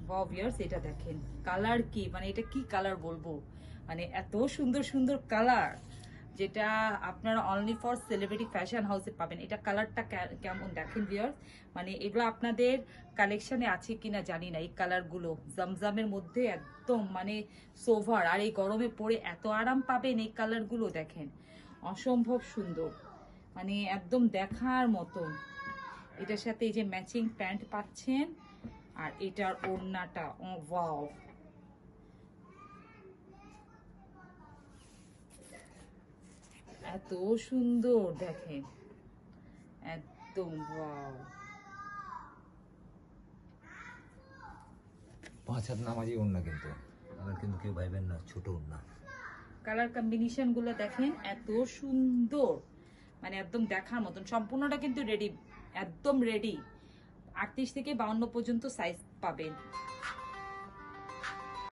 Wow viewers, এটা দেখেন colour কি, মানে এটা কি কালার বলবো, মানে এত সুন্দর সুন্দর কালার, যেটা আপনারা অনলি ফর সেলিব্রিটি ফ্যাশন হাউসে পাবেন। এটা কালারটা কেমন দেখেন ভিউয়ার্স, মানে এগুলো আপনাদের কালেকশনে আছে কিনা জানি না। এই কালারগুলো জমজমের মধ্যে একদম মানে সোভার, আর এই গরমে পরে এত আরাম পাবেন। এই কালারগুলো দেখেন অসম্ভব সুন্দর, মানে একদম দেখার মতন। এটার সাথে এই যে ম্যাচিং প্যান্ট পাচ্ছেন, আর এটার ওড়নাটা ওয়াও, এত সুন্দর দেখেন, একদম ওয়াও। 5 হাত নামাজি ওড়না, কিন্তু আবার কিন্তু কেউ ভাইবেন না ছোট ওড়না। কালার কম্বিনেশন গুলো দেখেন এত সুন্দর, মানে একদম দেখার মতন। সম্পূর্ণটা কিন্তু রেডি, একদম রেডি। 38 থেকে 52 পর্যন্ত সাইজ পাবেন।